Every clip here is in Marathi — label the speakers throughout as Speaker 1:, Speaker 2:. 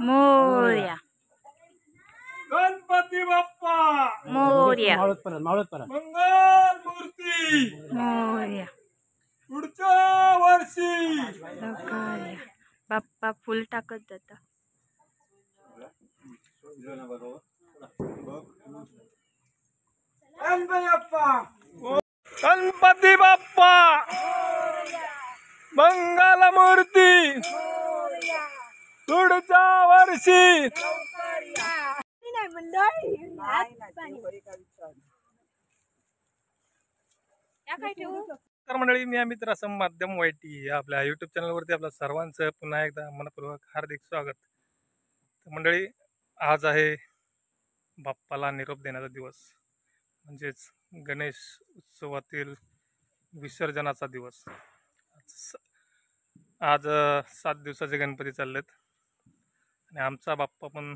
Speaker 1: मोरया
Speaker 2: गणपती बाप्पा
Speaker 1: मोरया
Speaker 2: मंगल मूर्ती
Speaker 1: मोरया
Speaker 2: पुढच्या वर्षी
Speaker 1: लवकर या. बाप्पा फुल टाकत जाता.
Speaker 2: गणपती बाप्पा मंगल मूर्ती पुढच्या वर्षी. तर मंडळी, मी अमित रासम, माध्यम वाईटी या आपल्या यूट्यूब चॅनलवरती आपल्या सर्वांचं पुन्हा एकदा मनपूर्वक हार्दिक स्वागत. तर मंडळी, आज आहे बाप्पाला निरोप देण्याचा दिवस, म्हणजेच गणेश उत्सवातील विसर्जनाचा दिवस. आज 7 दिवसाचे गणपती चाललेत आणि आमचा बाप्पा पण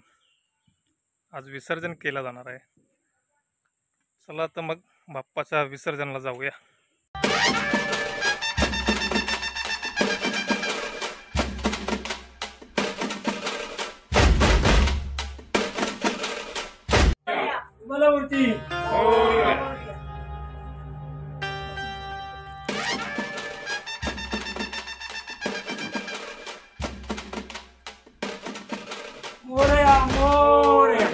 Speaker 2: आज विसर्जन केला जाणार आहे. चला तर मग बाप्पाच्या विसर्जनाला जाऊया. मला वरती मोरया मोरया.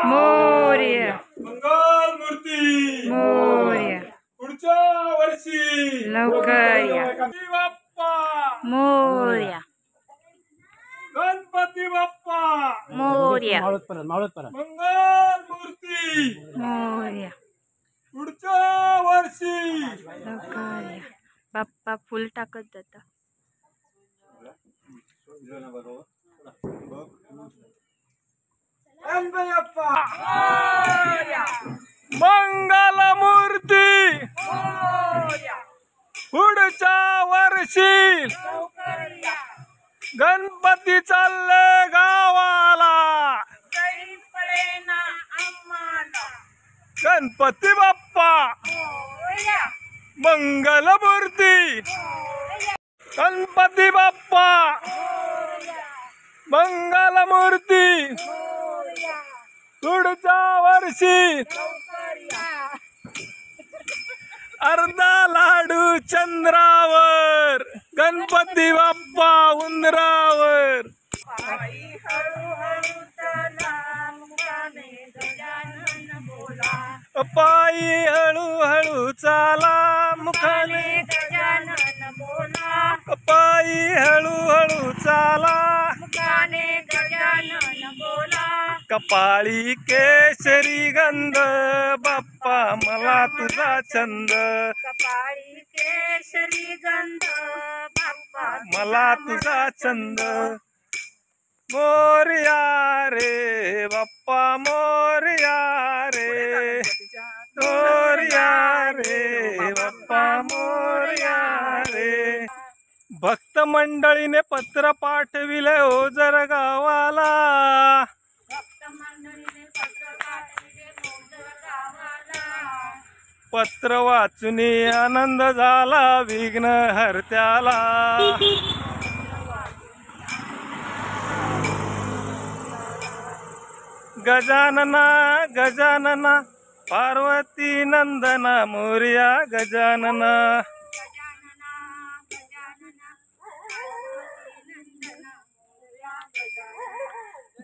Speaker 1: मोरया
Speaker 2: मंगल मूर्ती
Speaker 1: मोरया
Speaker 2: पुढच्या वर्षी
Speaker 1: लवकर या.
Speaker 2: गणपती बाप्पा
Speaker 1: मोरया
Speaker 2: गणपती बाप्पा
Speaker 1: मोरया
Speaker 2: मंगल मूर्ती
Speaker 1: मोरया
Speaker 2: पुढच्या वर्षी.
Speaker 1: लवकर या. बाप्पा फुल टाकत जाता.
Speaker 2: मंगल मूर्ती पुढच्या वर्षी. गणपती चालले गावाला, गणपती बाप्पा मंगल मूर्ती. गणपती बाप्पा मंगल मूर्ती पुढच्या वर्षी. अर्धा लाडू चंद्रावर, गणपती बाप्पा उंदरावर. पायी हळूहळू चाला, मुखाने
Speaker 1: गजानन बोला.
Speaker 2: पायी हळूहळू चाला,
Speaker 1: मुखाने गजानन बोला.
Speaker 2: कपाळी केशरी गंध, बाप्पा मला तुझा छंद.
Speaker 1: कपाळी केशरी गंध, बाप्पा
Speaker 2: मला तुझा छंद. मोरया रे बाप्पा मोरया रे, मोरया रे बाप्पा मोरया रे. भक्त मंडळीने पत्र पाठविले ओझर गावाला, पत्र वाचून आनंद झाला विघ्न हरत्याला. गजानना गजानना पार्वती नंदना मोरया गजानना.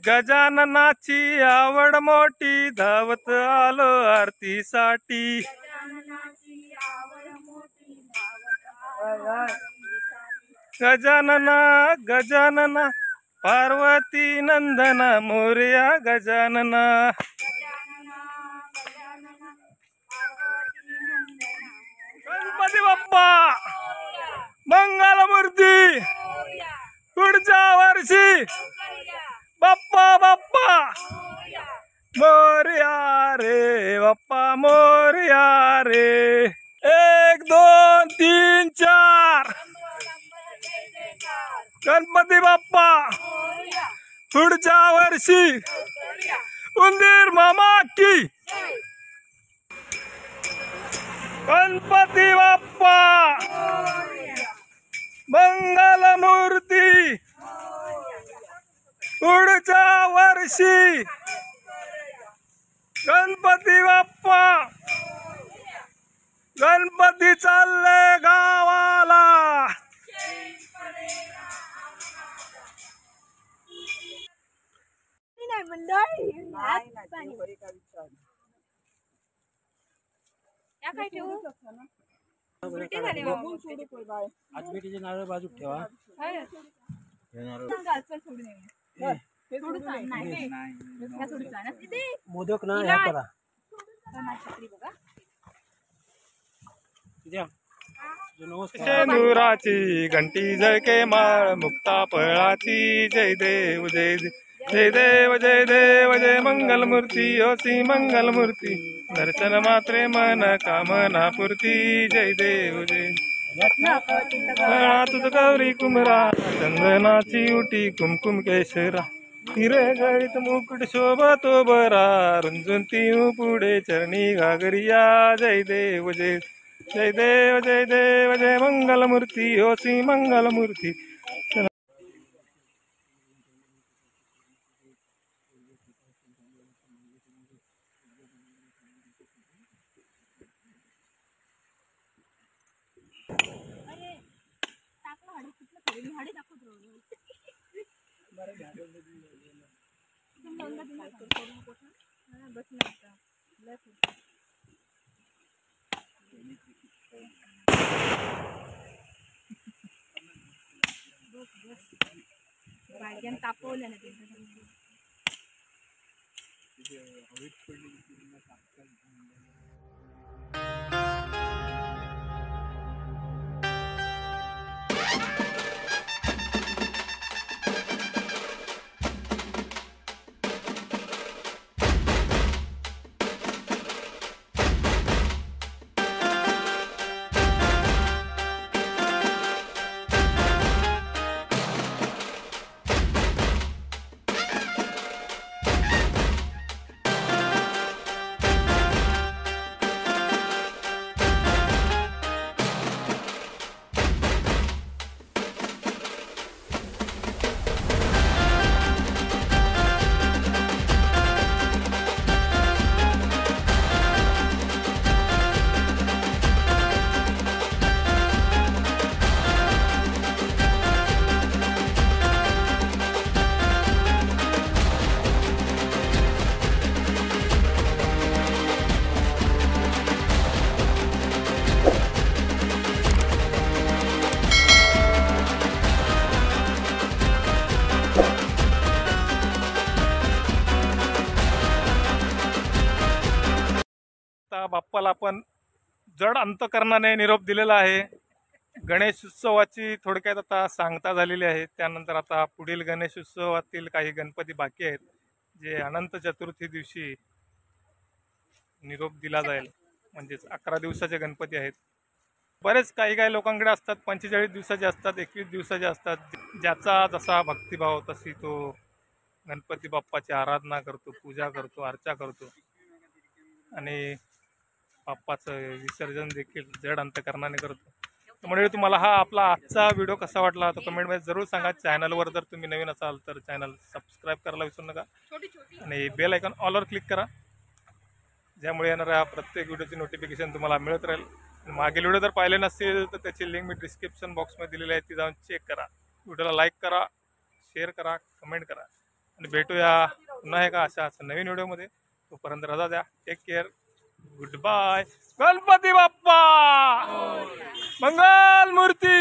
Speaker 2: गजाननाची आवड मोठी, धावत आलो आरतीसाठी. गजानना गजानना पार्वती नंदना मोरया गजानना. गणपती बाप्पा मंगलमूर्ती पुढच्या वर्षी बाप्पा बाप्पा मोरया रे बाप्पा मोरया रे. 1 2 3 4 गणपती बाप्पा पुढच्या वर्षी उंदीर मामा की. गणपती बाप्पा मंगलमूर्ती पुढच्या वर्षी गणपती बाप्पा. गणपती चालले गावाला.
Speaker 3: आजमिटीचे नारळ बाजूक ठेवा. मोदक ना ह्या करा.
Speaker 2: शेंदुराची घंटी झळके माळ मुक्ता फळाची. जय देव जय देव जय देव जय देव जय मंगलमूर्ती होसी मंगलमूर्ती. दर्शन मात्रे मन कामना पूर्ती. जय देव जय. तुझ गौरी कुमरा चंदनाची उटी कुमकुम केशरा. हिरे गळीत मुकुट शोभतो बरा रुंजून ती पुढे चरणी घागरिया. जय देव जय जय देव जय देव जय मंगलमूर्ती होसी मंगलमूर्ती.
Speaker 1: तापवलं ना
Speaker 2: बाप्पाला आपण जड अंतकरणाने निरोप दिलेला आहे. गणेश उत्सवाची थोडक्यात आता सांगता झालेली आहे. त्यानंतर आता पुढील गणेश उत्सवातील काही गणपती बाकी आहेत जे अनंत चतुर्थी दिवशी निरोप दिला जाईल. म्हणजेच 11 दिवसाचे गणपती आहेत. बरेच काही लोकांकडे असतात 45 दिवसाचे असतात, 21 दिवसाचे असतात. ज्याचा जसा भक्तिभाव तशी तो गणपती बाप्पाची आराधना करतो, पूजा करतो, अर्चा करतो आणि बाप्पाचं विसर्जन देखील जड अंतकरणाने करतो. त्यामुळे तुम्हाला हा आपला आजचा व्हिडिओ कसा वाटला तो कमेंटमध्ये जरूर सांगा. चॅनलवर जर तुम्ही नवीन असाल तर चॅनल सबस्क्राईब करायला विसरू नका आणि बेल आयकॉन ऑलवर क्लिक करा, ज्यामुळे येणाऱ्या प्रत्येक व्हिडिओची नोटिफिकेशन तुम्हाला मिळत राहील. मागील व्हिडिओ जर पाहिले नसेल तर त्याची लिंक मी डिस्क्रिप्शन बॉक्समध्ये दिलेली आहे, ती जाऊन चेक करा. व्हिडिओला लाईक करा, शेअर करा, कमेंट करा आणि भेटूया पुन्हा एका अशा नवीन व्हिडिओमध्ये. तोपर्यंत रजा द्या. Take care. Good bye. Ganpati Bappa. Bappa Mangal मूर्ती